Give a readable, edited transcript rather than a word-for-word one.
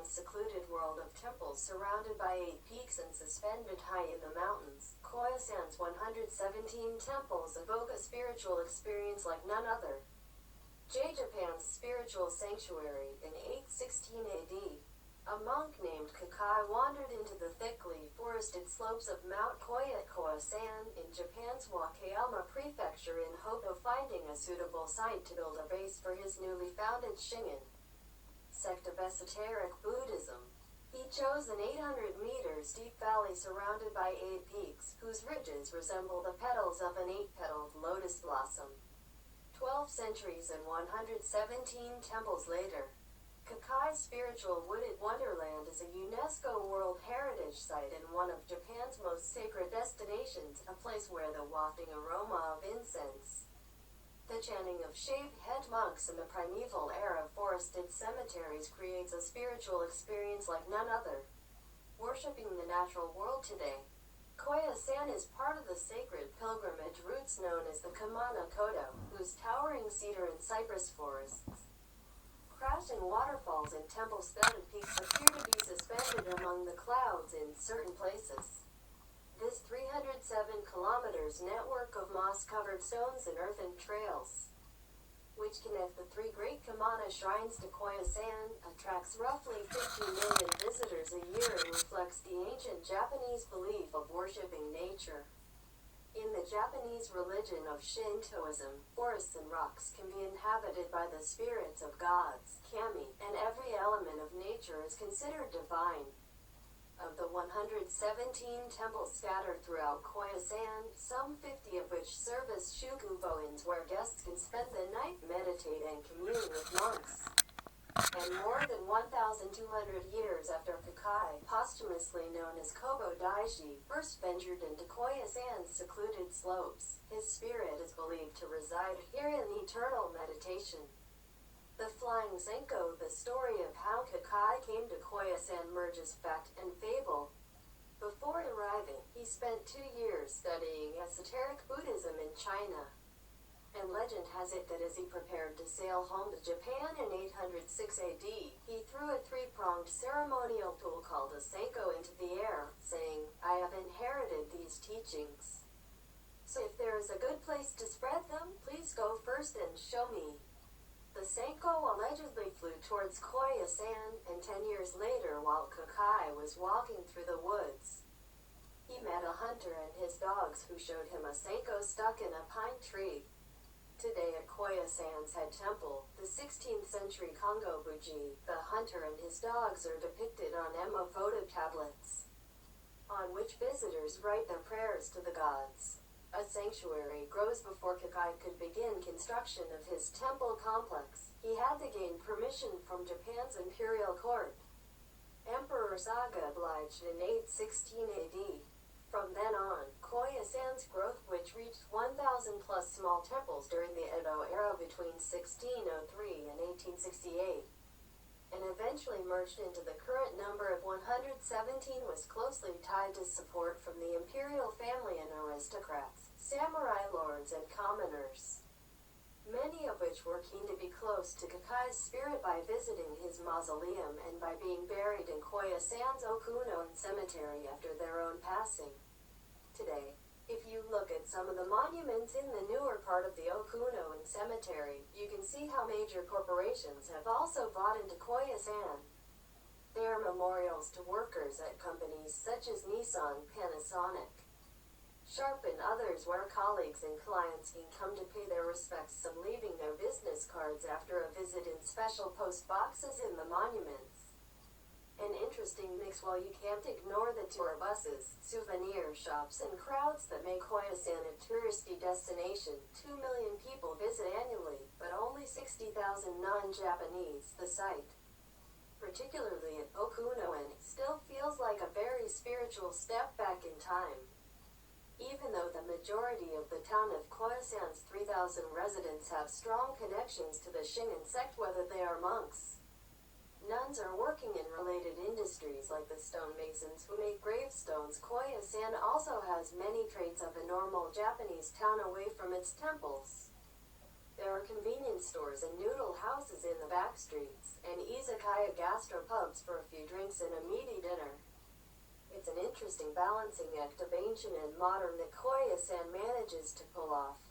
Japan's secluded world of temples surrounded by 8 peaks and suspended high in the mountains, Koya-san's 117 temples evoke a spiritual experience like none other. Japan's spiritual sanctuary. In 816 AD, a monk named Kukai wandered into the thickly forested slopes of Mount Koya at Koya-san in Japan's Wakayama Prefecture in hope of finding a suitable site to build a base for his newly founded Shingon sect of Esoteric Buddhism. He chose an 800 meters deep valley surrounded by 8 peaks, whose ridges resemble the petals of an 8-petaled lotus blossom. 12 centuries and 117 temples later, Kukai's spiritual wooded wonderland is a Unesco World Heritage Site and one of Japan's most sacred destinations, a place where the wafting aroma of incense, the chanting of shaved-head monks, and the primeval air of forested cemeteries creates a spiritual experience like none other. Worshipping the natural world today, Koya-san is part of the sacred pilgrimage routes known as the Mount Koya, whose towering cedar and cypress forests, crashing waterfalls, and temple-studded peaks appear to be suspended among the clouds in certain places. This 307 kilometers network of moss-covered stones and earthen trails, which connect the 3 great Kamana shrines to Koya-san, attracts roughly 50 million visitors a year and reflects the ancient Japanese belief of worshipping nature. In the Japanese religion of Shintoism, forests and rocks can be inhabited by the spirits of gods, kami, and every element of nature is considered divine. Of the 117 temples scattered throughout Koya-san, some 50 of which serve as shukubo-inns where guests can spend the night, meditate, and commune with monks. And more than 1,200 years after Kukai, posthumously known as Kobo Daishi, first ventured into Koya-san's secluded slopes, his spirit is believed to reside here in eternal meditation. The Flying Senko, the story of how Kukai came to Koya-san merges fact and fable. Before arriving, he spent 2 years studying Esoteric Buddhism in China. And legend has it that as he prepared to sail home to Japan in 806 AD, he threw a 3-pronged ceremonial tool called a senko into the air, saying, "I have inherited these teachings. So if there is a good place to spread them, please go first and show me." The senko allegedly flew towards Koya-san, and 10 years later, while Kukai was walking through the woods, he met a hunter and his dogs who showed him a senko stuck in a pine tree. Today at Koya-san's head temple, the 16th century Kongo Buji, the hunter and his dogs are depicted on photo tablets, on which visitors write their prayers to the gods. A sanctuary grows before Kukai could begin construction of his temple complex. He had to gain permission from Japan's imperial court. Emperor Saga obliged in 816 AD. From then on, Koya-san's growth, which reached 1,000 plus small temples during the Edo era between 1603 and 1868, and eventually merged into the current number of 117, was closely tied to support from the imperial family and aristocrats, samurai lords, and commoners, many of which were keen to be close to Kukai's spirit by visiting his mausoleum and by being buried in Koya-san's Okuno cemetery after their own passing. Today, if you look at some of the monuments in the newer part of the Okuno cemetery, you can see how major corporations have also bought into Koya-san. They are memorials to workers at companies such as Nissan, Panasonic, Sharp, and others, where colleagues and clients can come to pay their respects, some leaving their business cards after a visit in special post boxes in the monuments. An interesting mix, while you can't ignore the tour buses, souvenir shops, and crowds that make Koya-san a touristy destination. 2 million people visit annually, but only 60,000 non-Japanese. The site, particularly at Okuno, still feels like a very spiritual step back in time. Even though the majority of the town of Koya-san's 3,000 residents have strong connections to the Shingon sect, whether they are monks, nuns, are working in related industries like the stonemasons who make gravestones, Koya-san also has many traits of a normal Japanese town away from its temples. There are convenience stores and noodle houses in the back streets, and izakaya gastropubs for a few drinks and a meaty dinner. It's an interesting balancing act of ancient and modern that Koya-san manages to pull off.